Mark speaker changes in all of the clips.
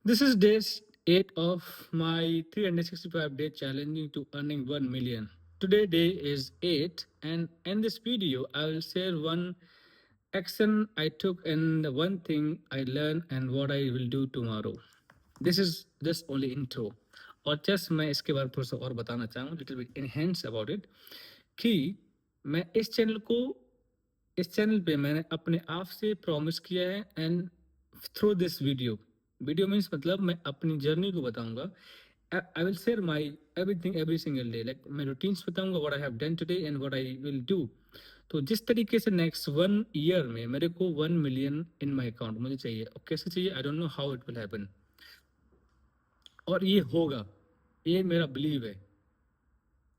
Speaker 1: This is day 8 of my 365-day challenge to earning 1 million. Today day is 8, and in this video I will share one action I took and the one thing I learned and what I will do tomorrow. This is just only intro. और just मैं इसके बारे में थोड़ा सा और बताना चाहूँगा little bit enhance about it कि मैं इस चैनल पे मैंने अपने आप से प्रॉमिस किया है and through this video means मतलब मैं अपनी जर्नी को बताऊंगा. I will share my everything every single day. Like मैं रूटीन्स बताऊंगा what I have done today and what I will do. तो जिस तरीके से नेक्स्ट 1 ईयर में मेरे को 1 मिलियन इन माई अकाउंट मुझे चाहिए और कैसे चाहिए I don't know how it will happen. और ये होगा, ये मेरा बिलीव है.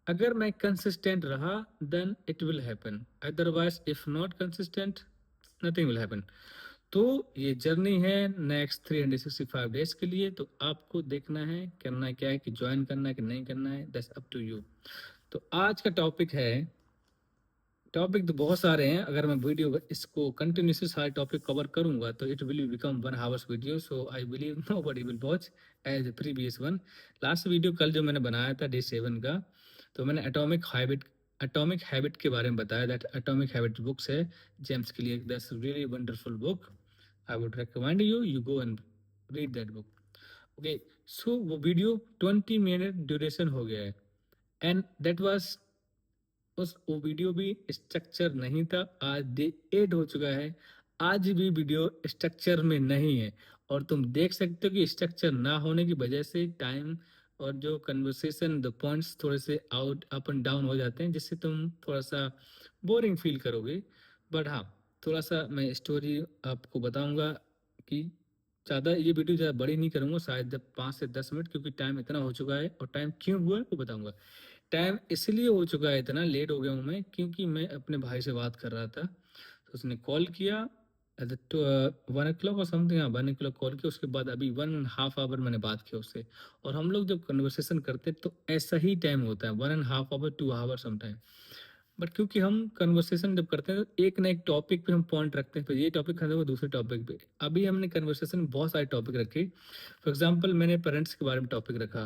Speaker 1: अगर मैं कंसिस्टेंट रहा then it will happen, otherwise if not consistent nothing will happen. तो ये जर्नी है नेक्स्ट 365 डेज के लिए. तो आपको देखना है करना है क्या है कि ज्वाइन करना है कि नहीं करना है, दैट्स अप टू यू. तो आज का टॉपिक तो बहुत सारे हैं. अगर मैं वीडियो इसको कंटिन्यूसली सारे टॉपिक कवर करूंगा तो it will become 1 hours video. So I believe nobody will watch as previous one. Last video कल जो मैंने बनाया था डे 7 का, तो मैंने एटॉमिक हैबिट के बारे में बताया. दैट एटॉमिक हैबिट बुक्स है जेम्स के लिए. That's really wonderful book. I would recommend you go and read that book. Okay, so वो वीडियो 20 मिनट ड्यूरेशन हो गया है एंड दैट वाज वो वीडियो भी स्ट्रक्चर नहीं था. आज डे 8 हो चुका है, आज भी वीडियो स्ट्रक्चर में नहीं है. और तुम देख सकते हो कि स्ट्रक्चर ना होने की वजह से टाइम और जो कन्वर्सेशन द पॉइंट्स थोड़े से आउट अप एंड डाउन हो जाते हैं, जिससे तुम थोड़ा सा बोरिंग फील करोगे. बट हाँ, थोड़ा सा मैं स्टोरी आपको बताऊंगा कि ज़्यादा ये वीडियो ज़्यादा बड़ी नहीं करूँगा, शायद 5 से 10 मिनट, क्योंकि टाइम इतना हो चुका है. और टाइम क्यों हुआ है वो बताऊँगा. टाइम इसलिए हो चुका है, इतना लेट हो गया हूँ मैं, क्योंकि मैं अपने भाई से बात कर रहा था. तो उसने कॉल किया एट 1 o'clock और समथिंग. हाँ, 1 o'clock कॉल किया. उसके बाद अभी 1.5 आवर मैंने बात किया उससे. और हम लोग जब कन्वर्सेशन करते तो ऐसा ही टाइम होता है, 1.5 आवर 2 आवर समटाइम. बट क्योंकि हम कन्वर्सेशन जब करते हैं तो एक ना एक टॉपिक पे हम पॉइंट रखते हैं, फिर ये टॉपिक खत्म हुआ दूसरे टॉपिक पे. अभी हमने कन्वर्सेशन में बहुत सारे टॉपिक रखे. फॉर एग्जाम्पल मैंने पेरेंट्स के बारे में टॉपिक रखा.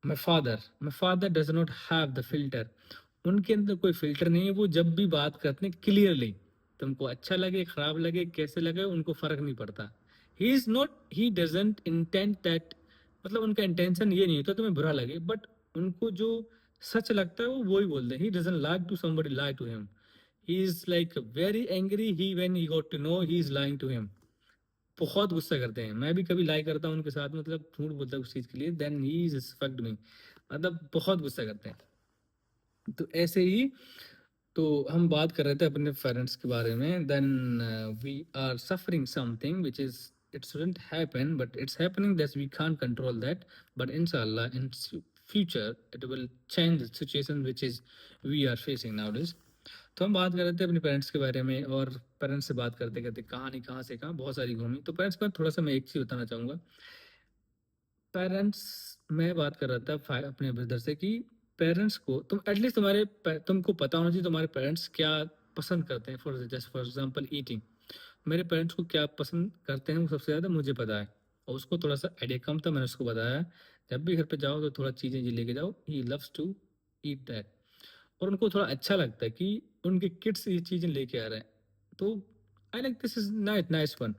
Speaker 1: My father does not have the filter. उनके अंदर कोई फिल्टर नहीं है. वो जब भी बात करते हैं क्लियरली, तुमको अच्छा लगे खराब लगे कैसे लगे उनको फर्क नहीं पड़ता. ही डजेंट इंटेंट दैट, मतलब उनका इंटेंशन ये नहीं होता तुम्हें बुरा लगे, बट उनको जो सच लगता है वो वही बोलते हैं. He doesn't like to somebody lie to him. He is like very angry he when he got to know he is lying to him. बहुत गुस्सा करते हैं. मैं भी कभी लाई करता हूँ उनके साथ, मतलब झूठ बोलता हूँ उस चीज के लिए, देन ही इज फक्ड मी. मतलब बहुत गुस्सा करते हैं. तो ऐसे ही तो हम बात कर रहे थे अपने पेरेंट्स के बारे में. Then we are suffering something which is it shouldn't happen but it's happening, that we can't control that. But इंशाल्लाह in future it will change the situation which is we are facing nowadays. तो हम बात कर रहे थे अपने parents के बारे में, और पेरेंट्स से बात करते करते कहानी कहाँ से कहाँ बहुत सारी घूमी. तो पेरेंट्स पर थोड़ा सा मैं एक चीज़ बताना चाहूँगा. पेरेंट्स, मैं बात कर रहा था अपने ब्रदर से कि पेरेंट्स को तुम एटलीस्ट तुमको पता होना चाहिए तुम्हारे पेरेंट्स क्या पसंद करते हैं. For example eating. मेरे पेरेंट्स को क्या पसंद करते हैं वो सबसे ज़्यादा मुझे पता है, और उसको थोड़ा सा आइडिया कम था. मैंने उसको बताया जब भी घर पे जाओ तो थोड़ा चीज़ें जी लेके जाओ. He loves to eat that. और उनको थोड़ा अच्छा लगता है कि उनके किड्स ये चीज़ें लेके आ रहे हैं. तो I like this is nice nice one.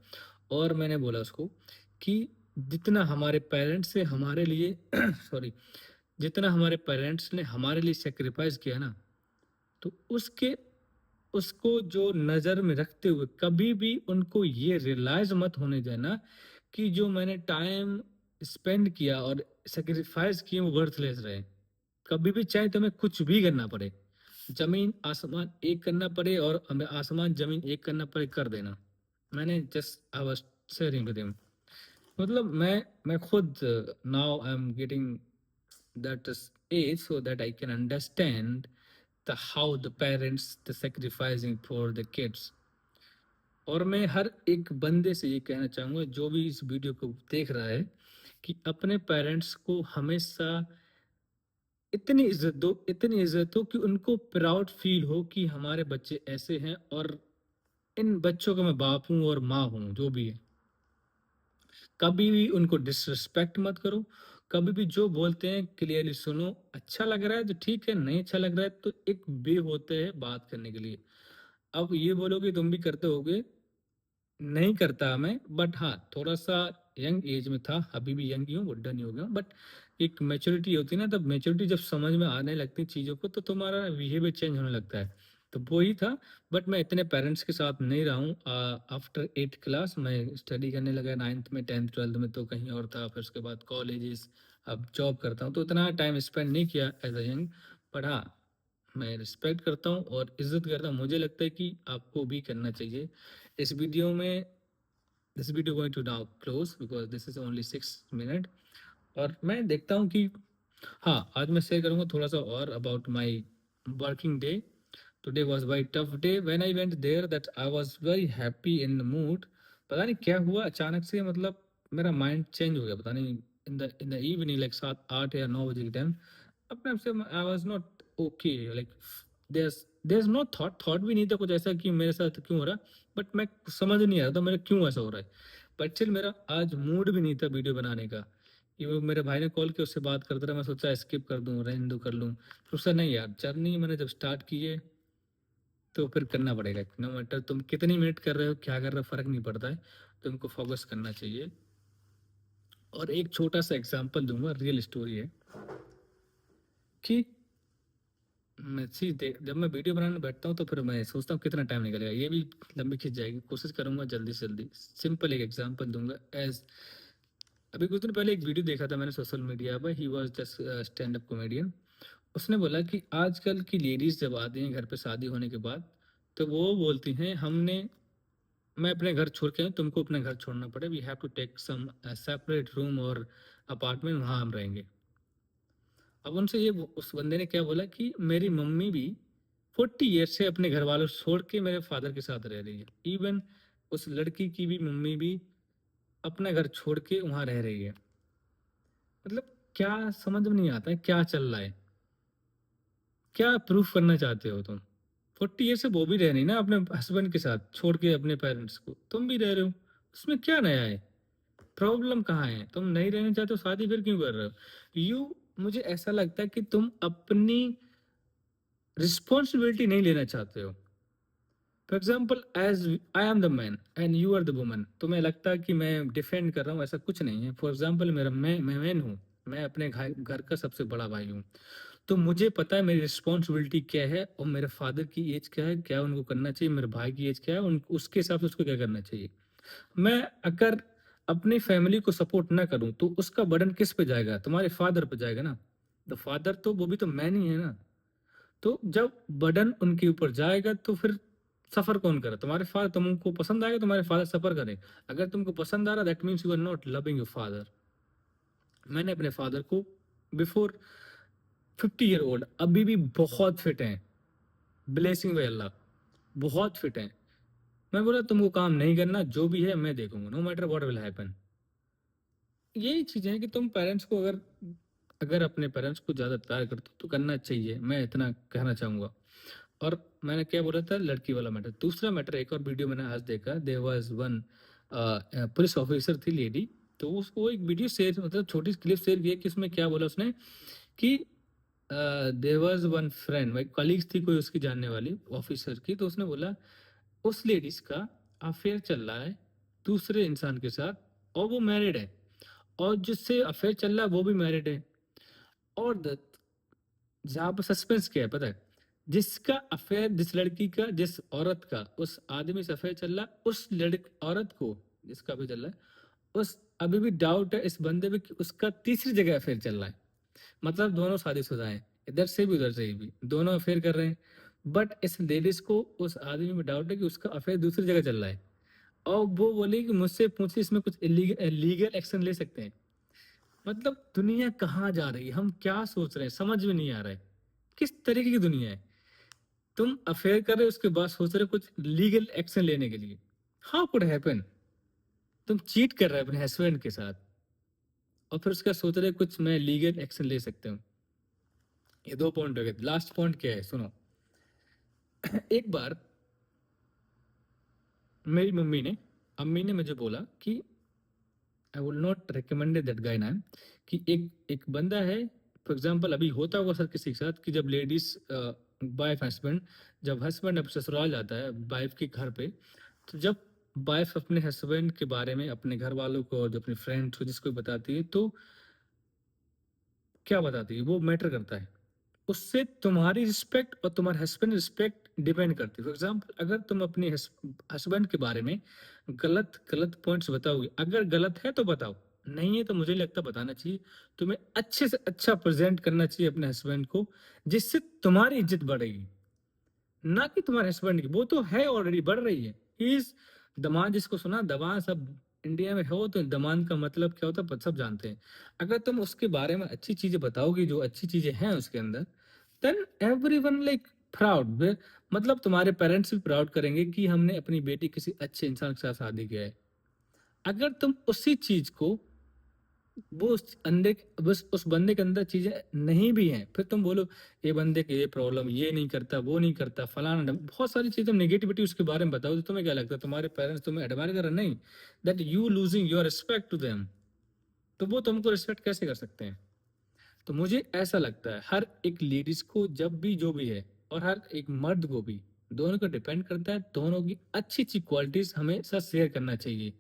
Speaker 1: और मैंने बोला उसको कि जितना हमारे पेरेंट्स से हमारे लिए सॉरी, जितना हमारे पेरेंट्स ने हमारे लिए सेक्रीफाइस किया ना, तो उसके उसको जो नज़र में रखते हुए कभी भी उनको ये रियलाइज मत होने देना कि जो मैंने टाइम स्पेंड किया और सेक्रीफाइस किए वो वर्थलेस रहे. कभी भी चाहे तुम्हें कुछ भी करना पड़े, जमीन आसमान एक करना पड़े और हमें आसमान जमीन एक करना पड़े, कर देना. मैंने just I was sharing with him. मतलब मैं खुद now I am getting that is age so that I can understand the how the parents the sacrificing for the kids. और मैं हर एक बंदे से ये कहना चाहूँगा जो भी इस वीडियो को देख रहा है कि अपने पेरेंट्स को हमेशा इतनी इज्जत दो कि उनको प्राउड फील हो कि हमारे बच्चे ऐसे हैं और इन बच्चों का मैं बाप हूँ और माँ हूँ जो भी है. कभी भी उनको डिसरिस्पेक्ट मत करो, कभी भी जो बोलते हैं क्लियरली सुनो, अच्छा लग रहा है तो ठीक है, नहीं अच्छा लग रहा है तो एक वे होते हैं बात करने के लिए। अब ये बोलोगे तुम भी करते होगे, नहीं करता मैं, बट हाँ थोड़ा सा यंग एज में था, अभी भी यंग ही हूँ, बुढ़ा नहीं हो गया हूँ, बट एक मैच्योरिटी होती है ना, तब मैच्योरिटी जब समझ में आने लगती है चीज़ों को तो तुम्हारा बिहेवियर चेंज होने लगता है। तो वो ही था, बट मैं इतने पेरेंट्स के साथ नहीं रहा हूँ। आफ्टर 8 क्लास मैं स्टडी करने लगा, 9th में, 10th 12th में तो कहीं और था, फिर उसके बाद कॉलेजेस, अब जॉब करता हूँ, तो इतना टाइम स्पेंड नहीं किया एज अ यंग। बट हाँ, मैं रिस्पेक्ट करता हूँ और इज्जत करता हूँ, मुझे लगता है कि आपको भी करना चाहिए। इस वीडियो में, this video going to now close because this is only 6 minute. और मैं देखता हूँ कि हाँ, आज मैं शेयर करूँगा थोड़ा सा और about my working day. Today was very tough day when I went there, that I was very happy in the mood. पता नहीं क्या हुआ अचानक से, मतलब मेरा माइंड चेंज हो गया, पता नहीं, इन द इवनिंग, लाइक 7 8 या 9 बजे के टाइम, अपने आप से I was not okay, like there is no thought भी नहीं था कुछ ऐसा कि मेरे साथ क्यों हो रहा, बट मैं समझ नहीं आ रहा था मेरा क्यों ऐसा हो रहा है। बट स्टिल मेरा आज मूड भी नहीं था वीडियो बनाने का, कि वो मेरे भाई ने कॉल किया, उससे बात करता रहा, मैं सोचा स्किप कर दूं, रहने दो, कर लूं, फिर उससे नहीं यार, जर्नी मैंने जब स्टार्ट की है तो फिर करना पड़ेगा, नो मैटर तुम कितनी मिनट कर रहे हो, क्या कर रहे हो, फर्क नहीं पड़ता है, तुमको फोकस करना चाहिए। और एक छोटा सा एग्जांपल दूंगा, रियल स्टोरी है कि मैं चीज देख, जब मैं वीडियो बनाने बैठता हूँ तो फिर मैं सोचता हूँ कितना टाइम निकलेगा, ये भी लंबी खिंच जाएगी, कोशिश करूंगा जल्दी से जल्दी। सिंपल एक एग्जांपल दूंगा। एज अभी कुछ दिन पहले एक वीडियो देखा था मैंने सोशल मीडिया पर, he was just stand up comedian. उसने बोला कि आजकल की लेडीज जब आती हैं घर पे शादी होने के बाद, तो वो बोलती हैं हमने, मैं अपने घर छोड़ के आऊं, तुमको अपने घर छोड़ना पड़े, we have to take some separate room और अपार्टमेंट, वहाँ हम रहेंगे। अब उनसे ये उस बंदे ने क्या बोला कि मेरी मम्मी भी 40 ईयर से अपने घर वालों से छोड़ के मेरे फादर के साथ रह रही है, इवन उस लड़की की भी मम्मी भी अपना घर छोड़ के वहाँ रह रही है। मतलब क्या समझ में नहीं आता है क्या चल रहा है, क्या प्रूफ करना चाहते हो तुम? 40 ईयर से वो भी रह रही ना अपने हस्बैंड के साथ छोड़ के अपने पेरेंट्स को, तुम भी रह रहे हो, उसमें क्या नया है? प्रॉब्लम कहाँ है? तुम नहीं रहना चाहते हो शादी, फिर क्यों कर रहे हो? यू, मुझे ऐसा लगता है कि तुम अपनी रिस्पॉन्सिबिलिटी नहीं लेना चाहते हो। For example, as I am the man and you are the woman, तुम्हें लगता है कि मैं डिफेंड कर रहा हूँ, ऐसा कुछ नहीं है। फॉर एग्जाम्पल, मेरा मैं मैन हूँ, मैं अपने घर का सबसे बड़ा भाई हूँ, तो मुझे पता है मेरी रिस्पॉन्सिबिलिटी क्या है, और मेरे फादर की एज क्या है, क्या उनको करना चाहिए, मेरे भाई की एज क्या है, उसके हिसाब से उसको क्या करना चाहिए। मैं अगर अपनी फैमिली को सपोर्ट ना करूं तो उसका बर्डन किस पे जाएगा? तुम्हारे फादर पे जाएगा ना। तो फादर तो वो भी तो मैन ही है ना। तो जब बर्डन उनके ऊपर जाएगा तो फिर सफर कौन करे? तुम्हारे फादर, तुमको पसंद आएगा तुम्हारे फादर सफर करें? अगर तुमको पसंद आ रहा, that means you are not loving your father. मैंने अपने फादर को बिफोर 50 ईयर ओल्ड अभी भी बहुत फिट हैं, ब्लेसिंग बाय अल्लाह, बहुत फिट हैं। मैं बोला तुमको काम नहीं करना, जो भी है मैं देखूंगा, no matter what will happen. यही चीजें हैं कि तुम पेरेंट्स को, अगर अगर अपने पेरेंट्स को ज्यादा प्यार करते हो तो करना चाहिए, मैं इतना कहना चाहूंगा। और मैंने क्या बोला था, लड़की वाला मैटर। दूसरा मैटर, एक और वीडियो मैंने आज देखा, there was one police officer थी लेडी, तो उसको एक वीडियो शेयर, मतलब छोटी क्लिप शेयर की है, कि उसमें क्या बोला उसने कि देयर वाज वन फ्रेंड, भाई कलीग्स थी कोई उसकी जानने वाली ऑफिसर की, तो उसने बोला उस लेडीज का अफेयर चल रहा है दूसरे इंसान के साथ, और वो मैरिड है, और जिससे अफेयर चल रहा है वो भी मैरिड है। और जहाँ पर सस्पेंस क्या है पता है? जिसका अफेयर, जिस लड़की का, जिस औरत का उस आदमी से अफेयर चल रहा है, उस औरत को जिसका अफेयर चल रहा है, उस अभी भी डाउट है इस बंदे पे कि उसका तीसरी जगह अफेयर चल रहा है। मतलब दोनों शादीशुदा हैं, इधर से भी उधर से भी दोनों अफेयर कर रहे हैं, बट इस लेडीज को उस आदमी में डाउट है कि उसका अफेयर दूसरी जगह चल रहा है। और वो बोली कि मुझसे पूछे इसमें कुछ लीगल एक्शन ले सकते हैं। मतलब दुनिया कहाँ जा रही है, हम क्या सोच रहे हैं, समझ में नहीं आ रहा है किस तरीके की दुनिया है। तुम अफेयर कर रहे हो, उसके बाद सोच रहे हो कुछ लीगल एक्शन लेने के लिए। How could happen? तुम चीट कर रहे हो अपने हस्बैंड के साथ, और फिर उसका सोच रहे हो कुछ मैं लीगल एक्शन ले सकते हूँ। ये 2 पॉइंट हो गए, लास्ट पॉइंट क्या है सुनो। एक बार मेरी अम्मी ने मुझे बोला कि I will not recommended that guy ना, कि एक बंदा है, फॉर एग्जांपल अभी होता होगा सर किसी के साथ कि जब लेडीज वाइफ हस्बैंड, जब हस्बैंड अब ससुराल जाता है वाइफ के घर पे, तो जब वाइफ अपने हस्बैंड के बारे में अपने घर वालों को और अपने फ्रेंड्स को जिसको भी बताती है, तो क्या बताती है वो मैटर करता है। उससे तुम्हारी रिस्पेक्ट और तुम्हारे हस्बैंड रिस्पेक्ट डिपेंड करती है। फॉर एग्जाम्पल अगर तुम अपने हस्बैंड के बारे में गलत गलत पॉइंट्स बताओगे, अगर गलत है तो बताओ, नहीं है तो मुझे लगता बताना चाहिए। तुम्हें अच्छे से अच्छा प्रेजेंट करना चाहिए अपने हस्बैंड को, जिससे तुम्हारी इज्जत बढ़ेगी, ना कि तुम्हारे हस्बैंड की। वो तो है ऑलरेडी बढ़ रही है। इज दमाद, जिसको सुना दमाद, सब इंडिया में हो तो दमाद का मतलब क्या होता है सब जानते हैं। अगर तुम उसके बारे में अच्छी चीजें बताओगी, जो अच्छी चीजें हैं उसके अंदर, देन एवरीवन लाइक प्राउड, मतलब तुम्हारे पेरेंट्स भी प्राउड करेंगे कि हमने अपनी बेटी किसी अच्छे इंसान के साथ शादी किया है। अगर तुम उसी चीज को वो बस उस बंदे के अंदर चीजें नहीं भी हैं, फिर तुम बोलो ये बंदे के ये प्रॉब्लम, ये नहीं करता, वो नहीं करता, फलाना बहुत सारी चीजें, नेगेटिविटी उसके बारे में बताओ, तो तुम्हें क्या लगता है तुम्हारे पेरेंट्स तुम्हें एडमायर कर रहे हैं? नहीं, that you losing your respect to them. तो वो तुमको रिस्पेक्ट कैसे कर सकते हैं? तो मुझे ऐसा लगता है हर एक लेडीज को जब भी जो भी है, और हर एक मर्द को भी, दोनों को डिपेंड करता है, दोनों की अच्छी अच्छी क्वालिटीज हमेशा शेयर करना चाहिए,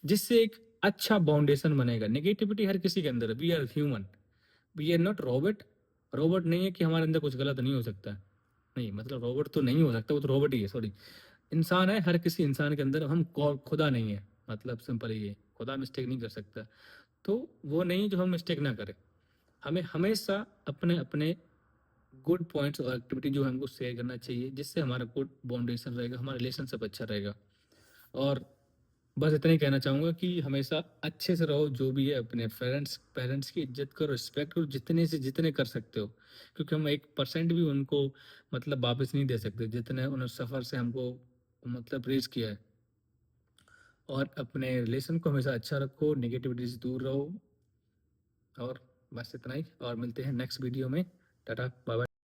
Speaker 1: जिससे एक अच्छा बाउंडेशन बनेगा। नेगेटिविटी हर किसी के अंदर है, we are human, we are not robot. Robot नहीं है कि हमारे अंदर कुछ गलत नहीं हो सकता, नहीं मतलब रोबोट तो नहीं हो सकता, वो तो रोबोट ही है, सॉरी। इंसान है, हर किसी इंसान के अंदर, हम खुदा नहीं है, मतलब सिंपल ये, खुदा मिस्टेक नहीं कर सकता। तो वो नहीं जो हम मिस्टेक ना करें। हमें हमेशा अपने अपने गुड पॉइंट्स और एक्टिविटी जो है हमको शेयर करना चाहिए, जिससे हमारा गुड बाउंडेशन रहेगा, हमारा रिलेशनशिप अच्छा रहेगा। और बस इतना ही कहना चाहूँगा कि हमेशा अच्छे से रहो, जो भी है अपने पेरेंट्स पेरेंट्स की इज्जत करो, रिस्पेक्ट करो, जितने से जितने कर सकते हो, क्योंकि हम 1% भी उनको मतलब वापस नहीं दे सकते जितने उन्होंने सफ़र से हमको मतलब रेज किया है। और अपने रिलेशन को हमेशा अच्छा रखो, नेगेटिविटी से दूर रहो। और बस इतना ही, और मिलते हैं नेक्स्ट वीडियो में। Tata bye bye.